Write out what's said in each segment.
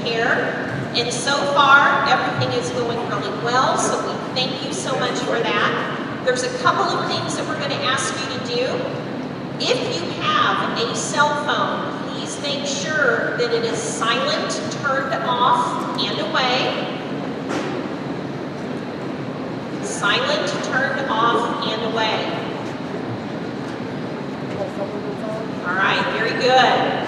care. And so far, everything is going really well, so we thank you so much for that. There's a couple of things that we're going to ask you to do. If you have a cell phone, please make sure that it is silent, turned off, and away. Silent, turned off, and away. All right, very good.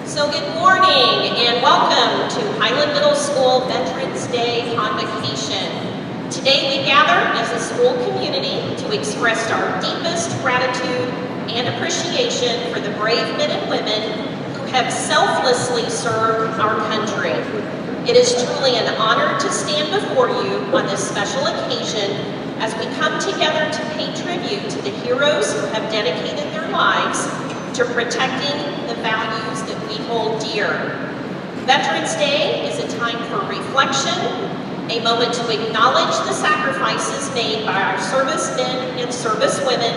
So good morning and welcome to Highland Middle School Veterans Day Convocation. Today we gather as a school community to express our deepest gratitude and appreciation for the brave men and women who have selflessly served our country. It is truly an honor to stand before you on this special occasion as we come together to pay tribute to the heroes who have dedicated their lives to protecting the values that we hold dear. Veterans Day is a time for reflection, a moment to acknowledge the sacrifices made by our servicemen and servicewomen,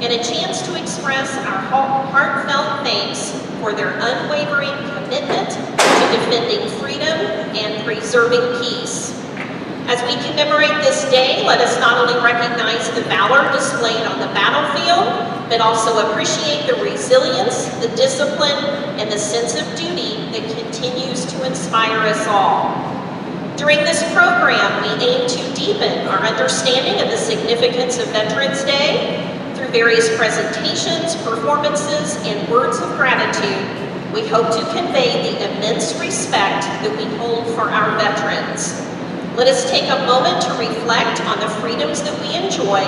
and a chance to express our heartfelt thanks for their unwavering commitment to defending freedom and preserving peace. As we commemorate this day, let us not only recognize the valor displayed on the battlefield, but also appreciate the resilience, the discipline, and the sense of duty that continues to inspire us all. During this program, we aim to deepen our understanding of the significance of Veterans Day through various presentations, performances, and words of gratitude. We hope to convey the immense respect that we hold for our veterans. Let us take a moment to reflect on the freedoms that we enjoy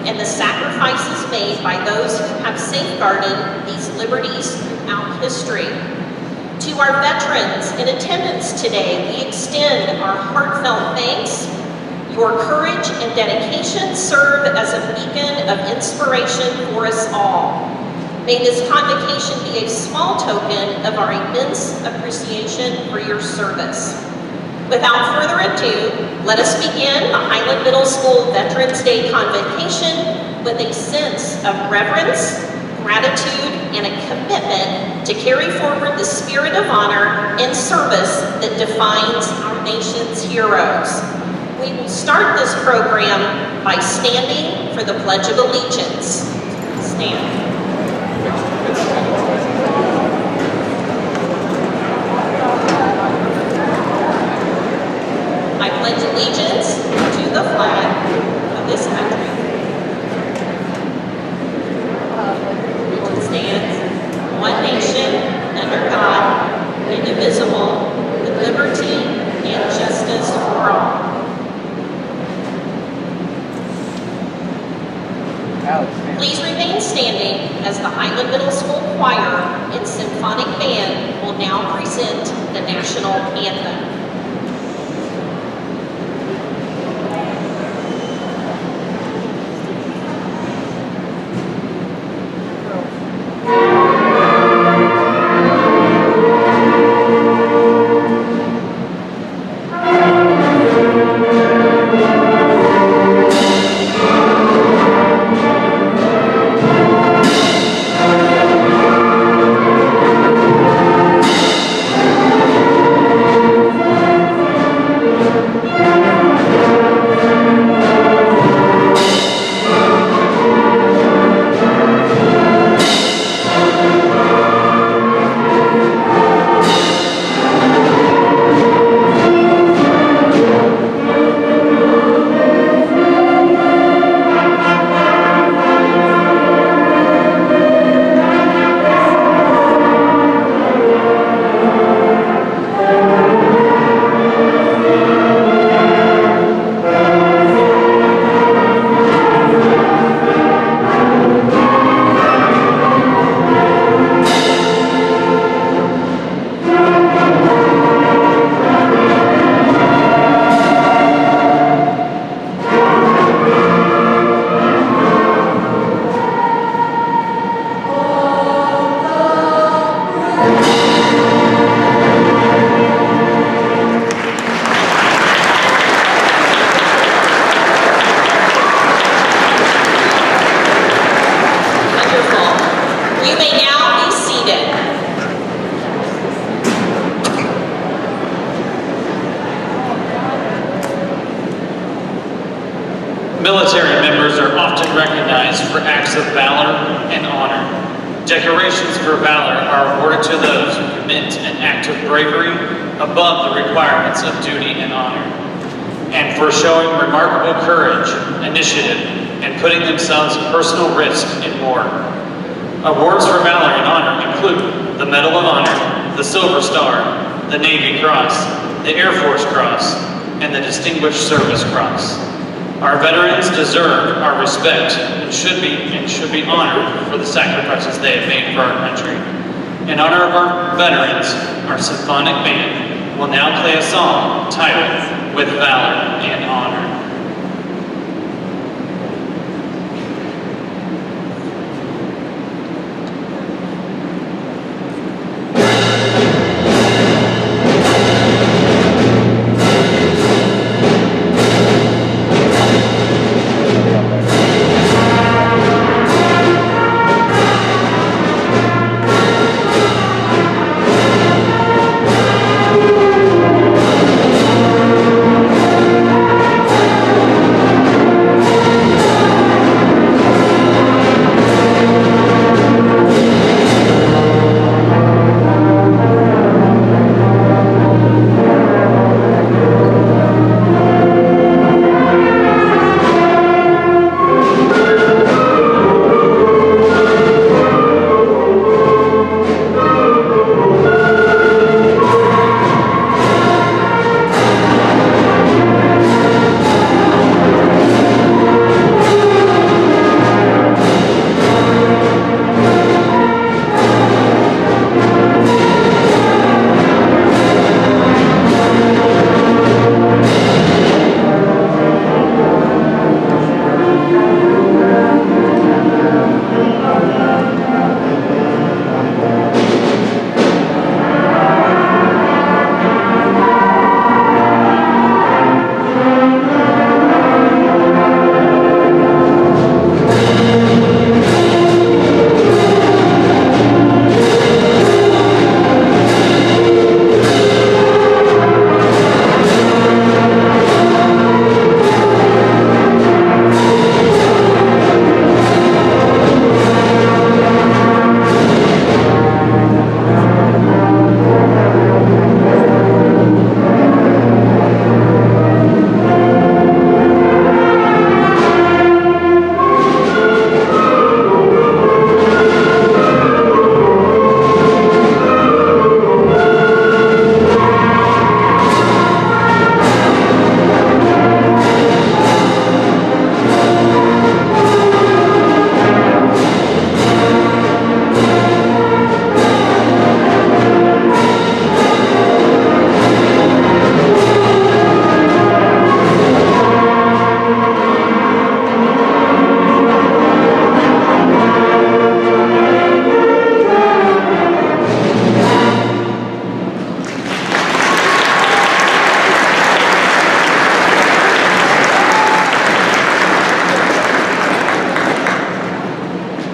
and the sacrifices made by those who have safeguarded these liberties throughout history. To our veterans in attendance today, we extend our heartfelt thanks. Your courage and dedication serve as a beacon of inspiration for us all. May this convocation be a small token of our immense appreciation for your service. Without further ado, let us begin the Highland Middle School Veterans Day Convocation with a sense of reverence, gratitude, and a commitment to carry forward the spirit of honor and service that defines our nation's heroes. We will start this program by standing for the Pledge of Allegiance. Stand. I pledge allegiance to the flag of this country, which stands one nation under God, indivisible, with liberty and justice for all. Please remain standing as the Highland Middle School Choir and Symphonic Band will now present the National Anthem. Thank you. Military members are often recognized for acts of valor and honor. Decorations for valor are awarded to those who commit an act of bravery above the requirements of duty and honor, and for showing remarkable courage, initiative, and putting themselves at personal risk in war. Awards for valor and honor include the Medal of Honor, the Silver Star, the Navy Cross, the Air Force Cross, and the Distinguished Service Cross. Our veterans deserve our respect and should be honored for the sacrifices they have made for our country. In honor of our veterans, our symphonic band will now play a song titled "With Valor and Honor."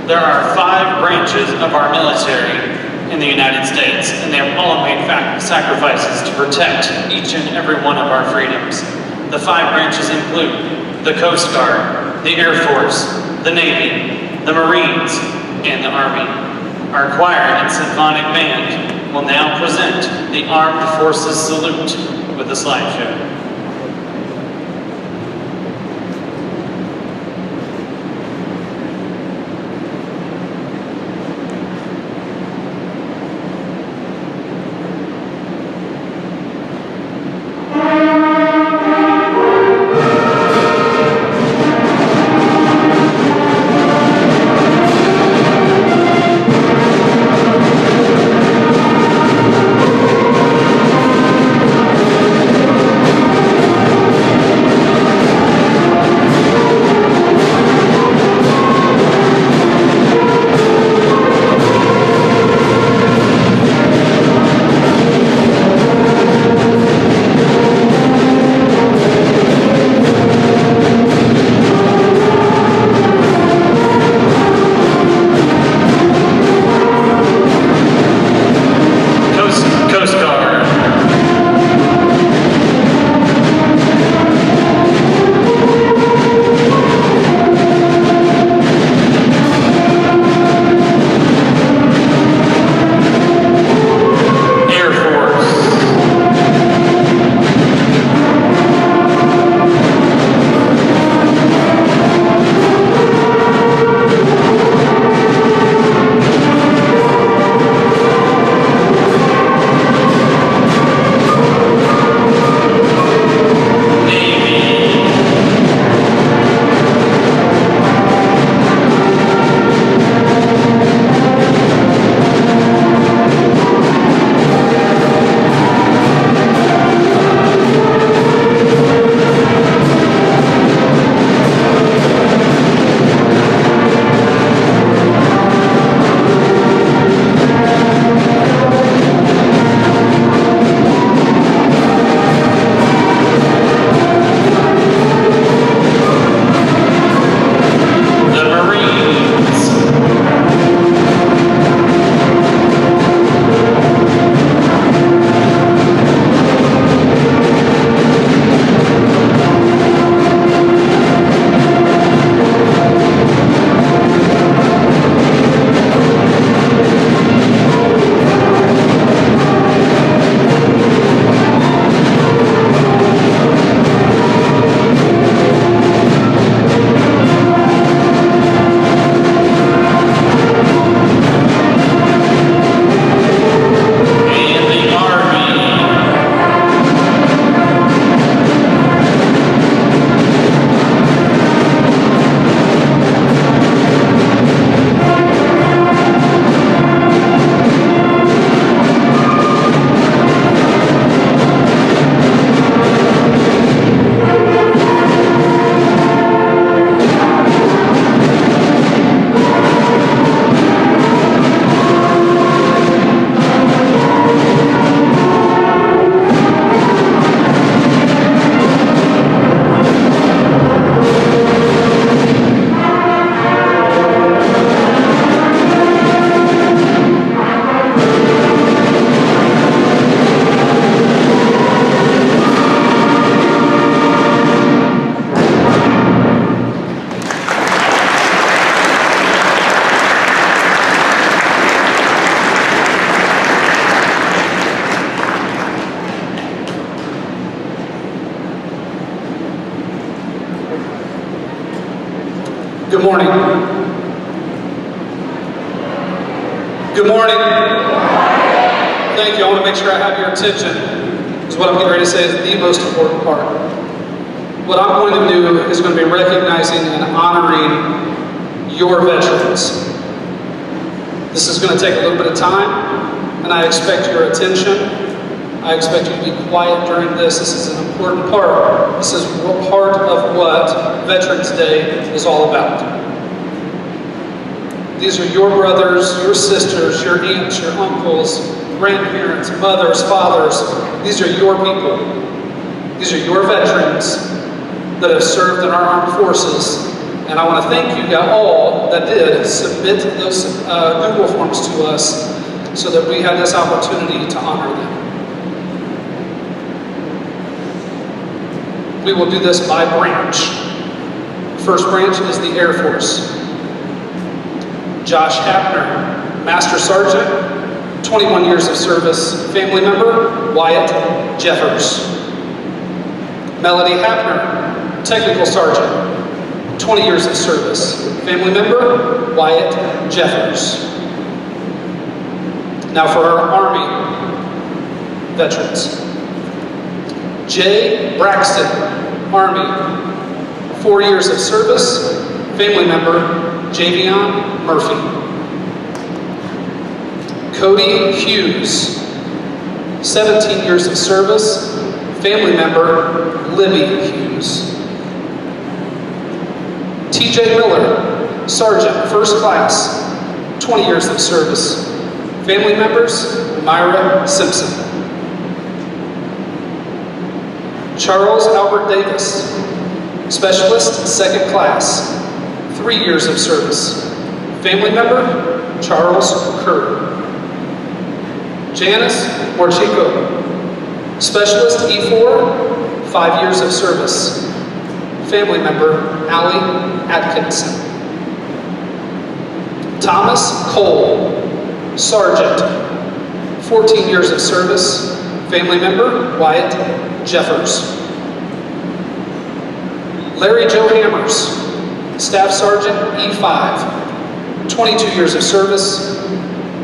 There are 5 branches of our military in the United States, and they have all made sacrifices to protect each and every one of our freedoms. The 5 branches include the Coast Guard, the Air Force, the Navy, the Marines, and the Army. Our choir and symphonic band will now present the Armed Forces Salute with a slideshow. Good morning. Good morning. Thank you. I want to make sure I have your attention, because what I'm getting ready to say is the most important part. What I'm going to do is going to be recognizing and honoring your veterans. This is going to take a little bit of time, and I expect your attention. I expect you to be quiet during this. This is an important part. This is part of what Veterans Day is all about. These are your brothers, your sisters, your aunts, your uncles, grandparents, mothers, fathers. These are your people. These are your veterans that have served in our armed forces. And I want to thank you all that did submit those Google forms to us so that we had this opportunity to honor them. We will do this by branch. First branch is the Air Force. Josh Hapner, Master Sergeant, 21 years of service. Family member, Wyatt Jeffers. Melody Hapner, Technical Sergeant, 20 years of service. Family member, Wyatt Jeffers. Now for our Army veterans. Jay Braxton, Army, 4 years of service. Family member, Javion Murphy. Cody Hughes, 17 years of service. Family member, Libby Hughes. TJ Miller, Sergeant, First Class, 20 years of service. Family members, Myra Simpson. Charles Albert Davis, Specialist, Second Class, 3 years of service. Family member, Charles Kerr. Janice Morchico, Specialist E4, 5 years of service. Family member, Allie Atkinson. Thomas Cole, Sergeant, 14 years of service. Family member, Wyatt Jeffers. Larry Joe Hammers, Staff Sergeant E5, 22 years of service.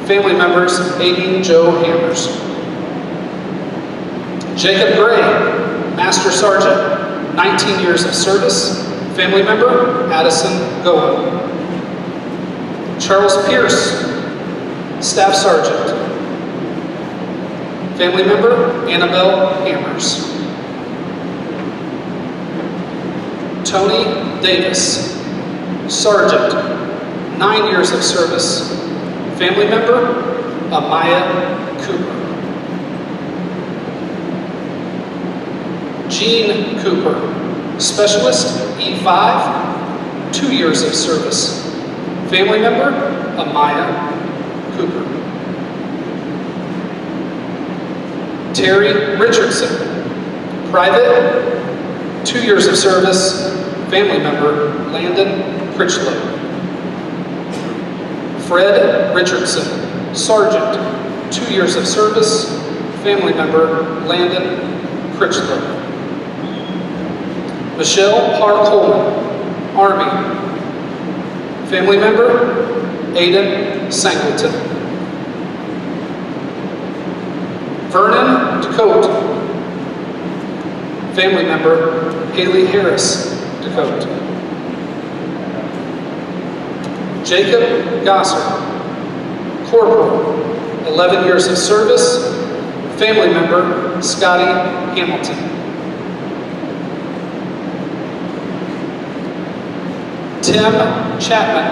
Family members, Aiden Joe Hammers. Jacob Gray, Master Sergeant, 19 years of service. Family member, Addison Goen. Charles Pierce, Staff Sergeant. Family member, Annabelle Hammers. Tony Davis, Sergeant, 9 years of service. Family member, Amaya Cooper. Gene Cooper, Specialist E5, 2 years of service. Family member, Amaya Cooper. Terry Richardson, Private, 2 years of service. Family member, Landon Critchlow. Fred Richardson, Sergeant, 2 years of service. Family member, Landon Critchlow. Michelle Parr Coleman, Army. Family member, Aiden Sangleton. Vernon DeCote. Family member, Haley Harris DeCote. Jacob Gosser, Corporal, 11 years of service. Family member, Scotty Hamilton. Tim Chapman,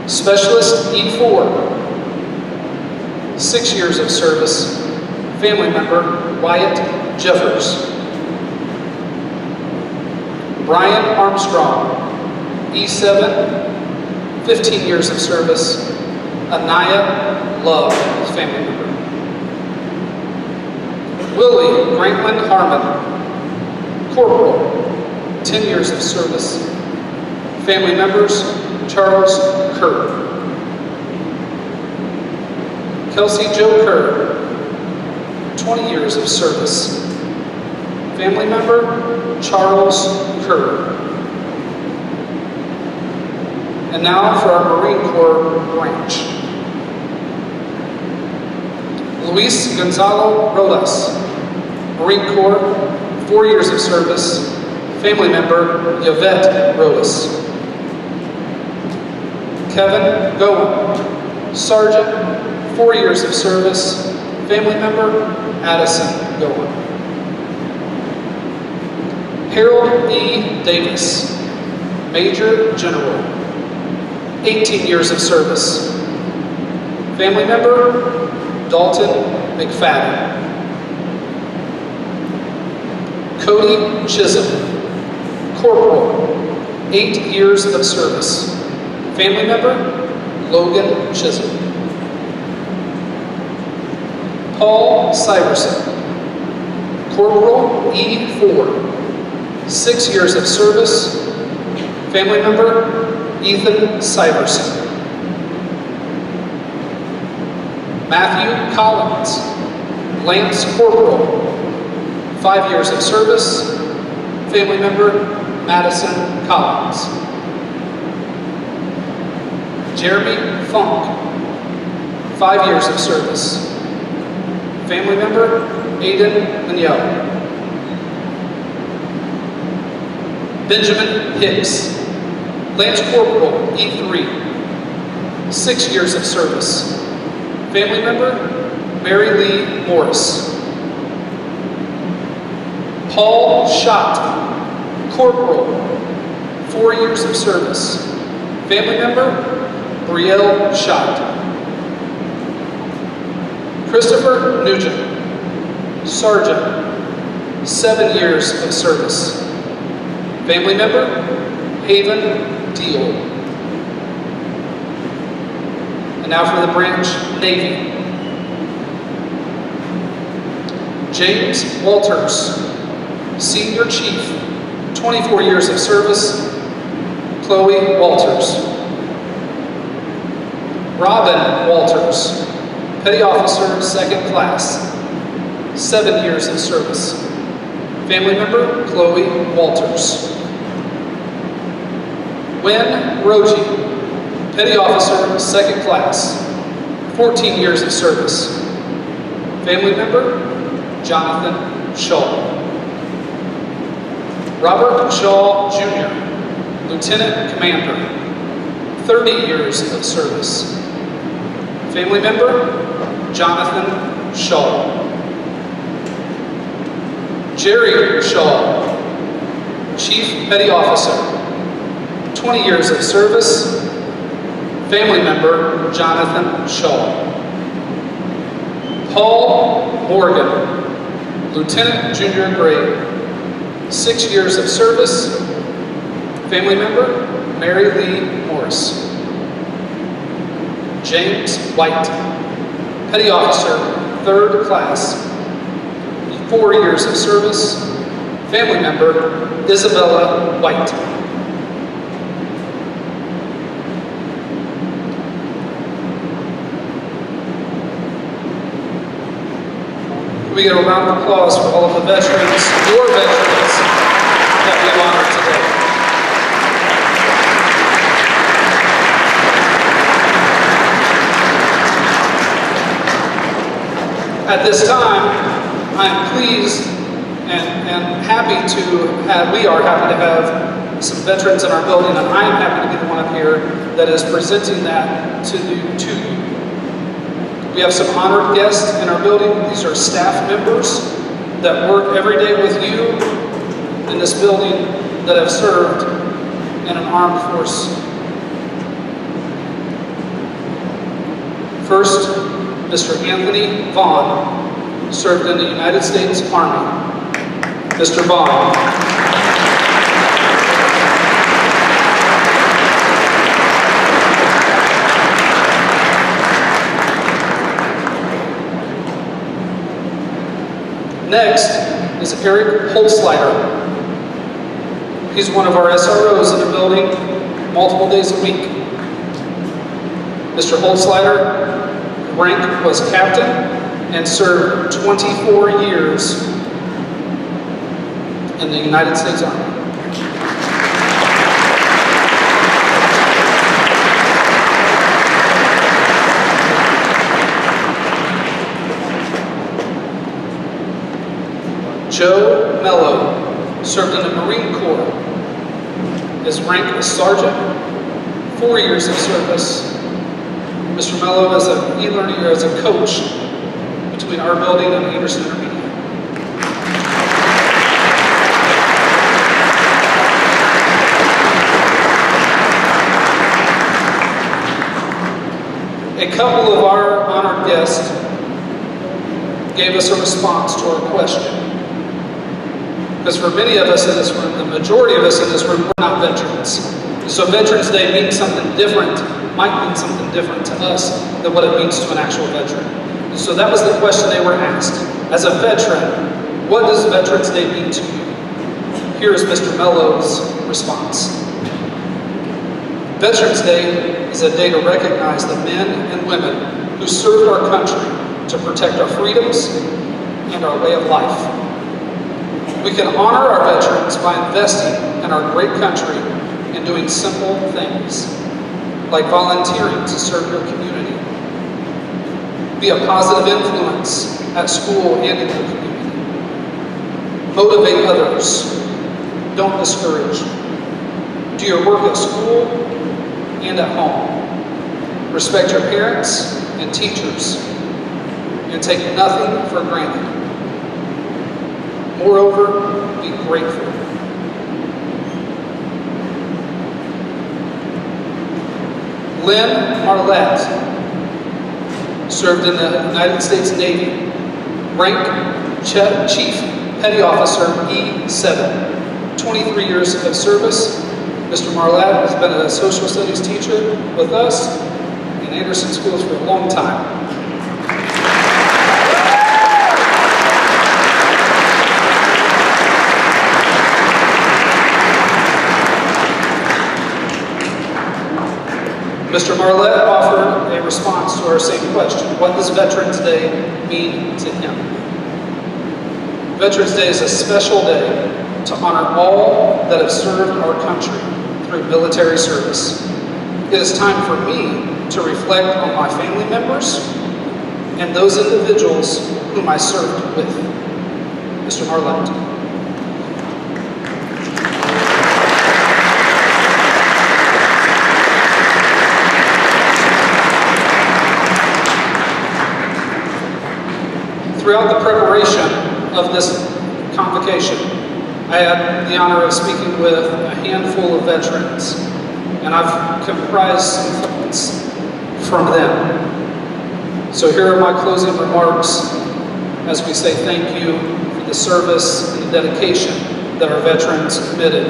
Specialist E4, 6 years of service. Family member, Wyatt Jeffers. Brian Armstrong, E7, 15 years of service. Anaya Love, family member. Willie Grantland Harmon, Corporal, 10 years of service. Family members, Charles Kerr. Kelsey Joe Kerr, 20 years of service. Family member, Charles Kerr. And now for our Marine Corps branch. Luis Gonzalo Rodas, Marine Corps, 4 years of service, family member Yvette Rodas. Kevin Gowan, Sergeant, 4 years of service, family member Addison Gowan. Harold E. Davis, Major General, 18 years of service, family member Dalton McFadden. Cody Chisholm, Corporal, 8 years of service, family member Logan Chisholm. Paul Syverson, Corporal E4, 6 years of service, family member Ethan Syverson. Matthew Collins, Lance Corporal, 5 years of service, family member Madison Collins. Jeremy Funk, 5 years of service, family member Aiden Mignot. Benjamin Hicks, Lance Corporal E3, 6 years of service, family member Mary Lee Morris. Paul Schott, Corporal, 4 years of service, family member Brielle Schott. Christopher Nugent, Sergeant, 7 years of service, family member Haven Deal. And now for the branch Navy. James Walters, Senior Chief, 24 years of service, Chloe Walters. Robin Walters, Petty Officer, 2nd Class, 7 years of service, family member Chloe Walters. Wynn Rogie, Petty Officer, 2nd Class, 14 years of service, family member Jonathan Shaw. Robert Shaw Jr., Lieutenant Commander, 30 years of service, family member Jonathan Shaw. Jerry Shaw, Chief Petty Officer, 20 years of service, family member Jonathan Shaw. Paul Morgan, Lieutenant Junior Grade, 6 years of service, family member Mary Lee Morris. James White, Petty Officer, 3rd Class, 4 years of service, family member Isabella White. Can we get a round of applause for all of the veterans, your veterans, that we honor today. At this time, I am pleased and happy to have, we are happy to have some veterans in our building, and I am happy to be the one up here that is presenting that to you. We have some honored guests in our building. These are staff members that work every day with you in this building that have served in an armed force. First, Mr. Anthony Vaughn served in the United States Army. Mr. Vaughn. Next is Eric Holzleiter. He's one of our SROs in the building, multiple days a week. Mr. Holzleiter, rank was captain and served 24 years in the United States Army. served in the Marine Corps. His rank is sergeant, 4 years of service. Mr. Mello is an e-learning or as a coach between our building and Anderson Intermediate. A couple of our honored guests gave us a response to our question. Because for many of us in this room, the majority of us in this room, we're not veterans. So Veterans Day means something different, might mean something different to us than what it means to an actual veteran. So that was the question they were asked. As a veteran, what does Veterans Day mean to you? Here is Mr. Mello's response. Veterans Day is a day to recognize the men and women who served our country to protect our freedoms and our way of life. We can honor our veterans by investing in our great country and doing simple things, like volunteering to serve your community. Be a positive influence at school and in your community. Motivate others. Don't discourage. Do your work at school and at home. Respect your parents and teachers, and take nothing for granted. Moreover, be grateful. Lynn Marlette served in the United States Navy, rank Chief Petty Officer E7, 23 years of service. Mr. Marlette has been a social studies teacher with us in Anderson schools for a long time. Mr. Marlette offered a response to our same question. What does Veterans Day mean to him? Veterans Day is a special day to honor all that have served our country through military service. It is time for me to reflect on my family members and those individuals whom I served with. Mr. Marlette. Throughout the preparation of this convocation, I had the honor of speaking with a handful of veterans, and I've comprised some thoughts from them. So here are my closing remarks as we say thank you for the service and the dedication that our veterans committed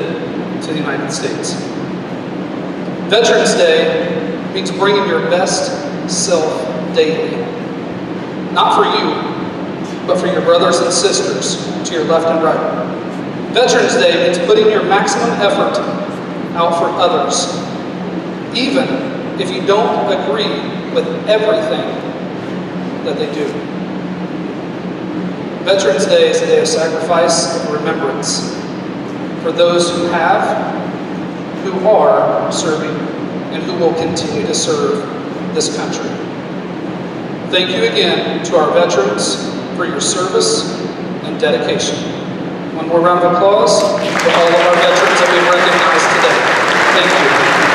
to the United States. Veterans Day means bringing your best self daily, not for you, but for your brothers and sisters to your left and right. Veterans Day means putting your maximum effort out for others, even if you don't agree with everything that they do. Veterans Day is a day of sacrifice and remembrance for those who have, who are serving, and who will continue to serve this country. Thank you again to our veterans for your service and dedication. One more round of applause for all of our veterans that we've recognized today. Thank you.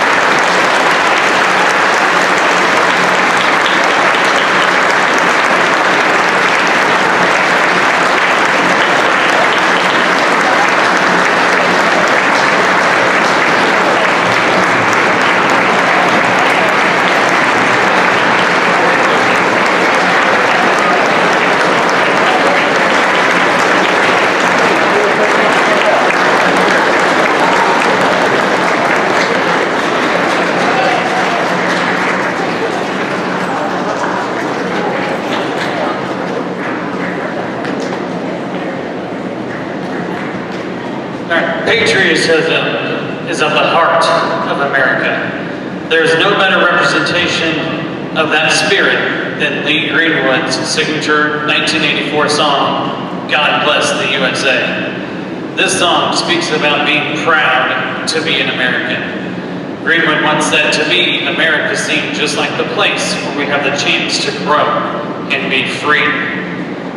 Patriotism is of the heart of America. There is no better representation of that spirit than Lee Greenwood's signature 1984 song, God Bless the USA. This song speaks about being proud to be an American. Greenwood once said, "To me, America seemed just like the place where we have the chance to grow and be free."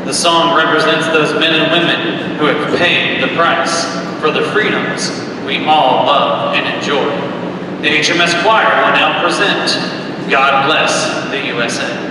The song represents those men and women who have paid the price. for the freedoms we all love and enjoy. The HMS Choir will now present God Bless the USA.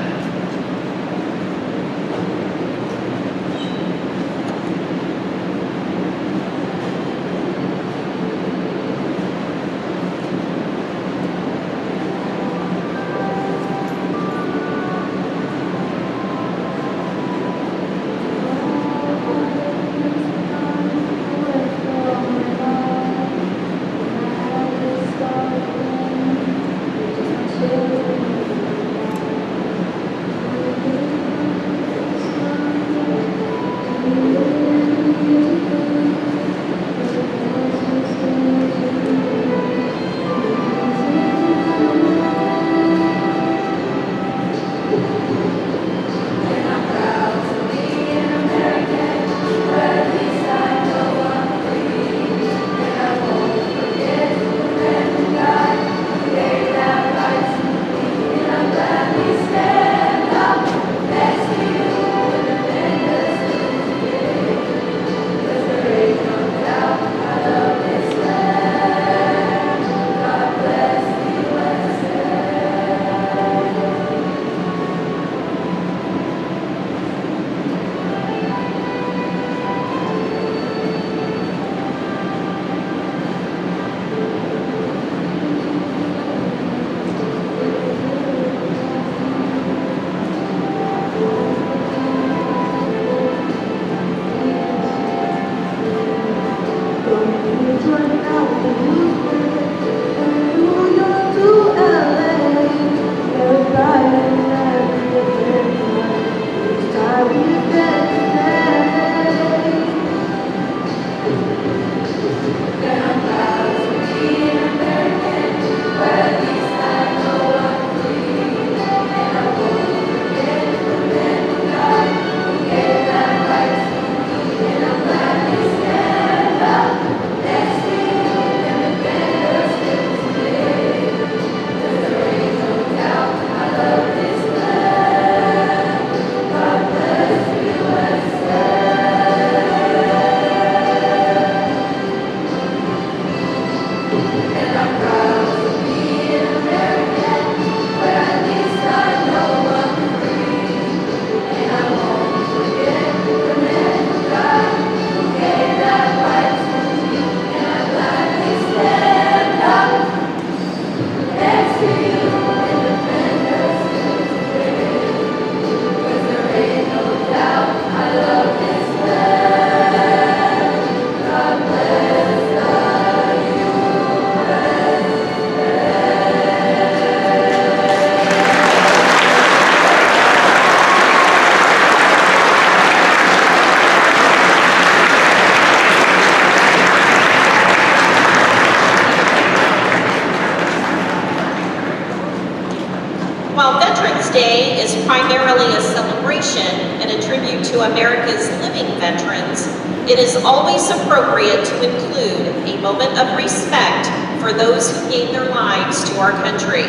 While Veterans Day is primarily a celebration and a tribute to America's living veterans, it is always appropriate to include a moment of respect for those who gave their lives to our country.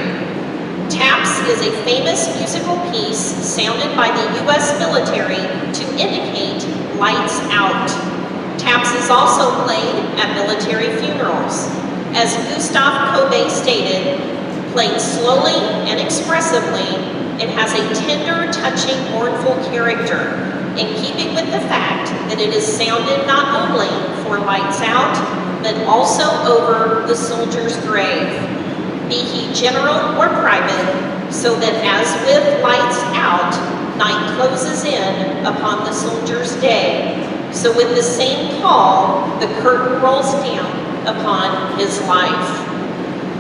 Taps is a famous musical piece sounded by the U.S. military to indicate lights out. Taps is also played at military funerals. As Gustave Kobe stated, played slowly and expressively, it has a tender, touching, mournful character, in keeping with the fact that it is sounded not only for lights out, but also over the soldier's grave, be he general or private, so that as with lights out, night closes in upon the soldier's day, so with the same call, the curtain rolls down upon his life.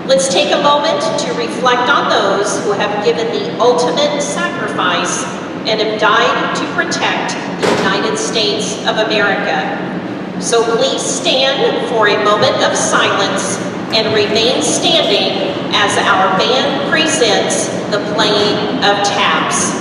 Let's take a moment to reflect on those who have given the ultimate sacrifice and have died to protect the United States of America. So please stand for a moment of silence and remain standing as our band presents the playing of taps.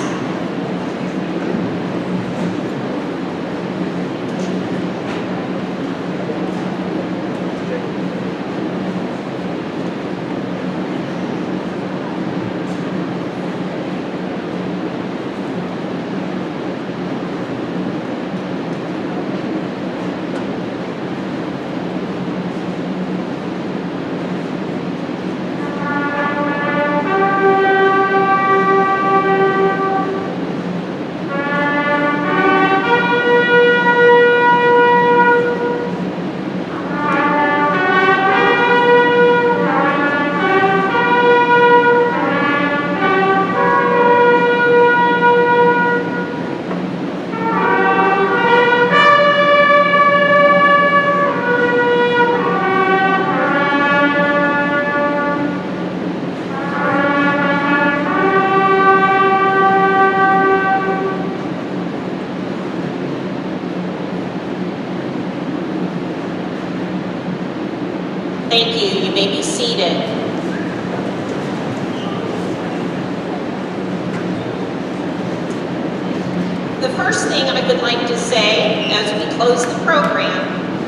first thing I would like to say as we close the program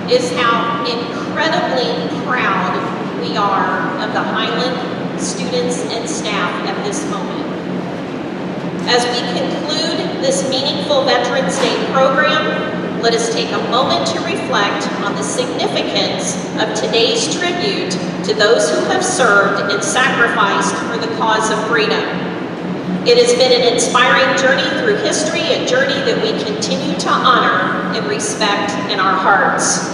is how incredibly proud we are of the Highland students and staff at this moment. As we conclude this meaningful Veterans Day program, let us take a moment to reflect on the significance of today's tribute to those who have served and sacrificed for the cause of freedom. It has been an inspiring journey through history, a journey that we continue to honor and respect in our hearts.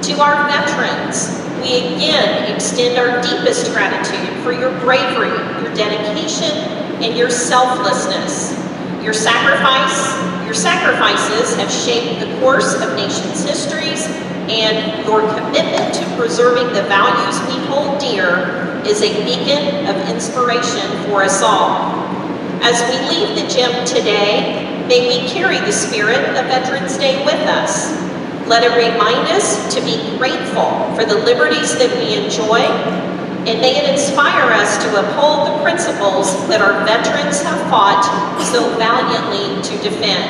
To our veterans, we again extend our deepest gratitude for your bravery, your dedication, and your selflessness. Your sacrifices have shaped the course of nations' histories, and your commitment to preserving the values we hold dear is a beacon of inspiration for us all. As we leave the gym today, may we carry the spirit of Veterans Day with us. Let it remind us to be grateful for the liberties that we enjoy, and may it inspire us to uphold the principles that our veterans have fought so valiantly to defend.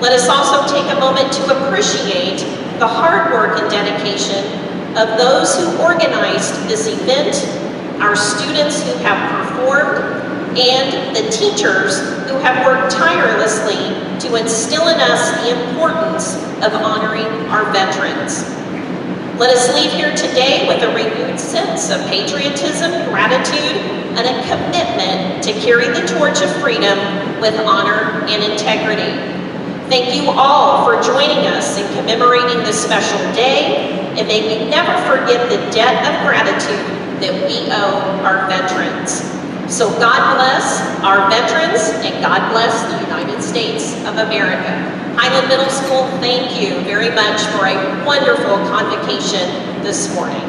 Let us also take a moment to appreciate the hard work and dedication of those who organized this event, our students who have performed, and the teachers who have worked tirelessly to instill in us the importance of honoring our veterans. Let us leave here today with a renewed sense of patriotism, gratitude, and a commitment to carry the torch of freedom with honor and integrity. Thank you all for joining us in commemorating this special day, and may we never forget the debt of gratitude that we owe our veterans. So God bless our veterans, and God bless the United States of America. Highland Middle School, thank you very much for a wonderful convocation this morning.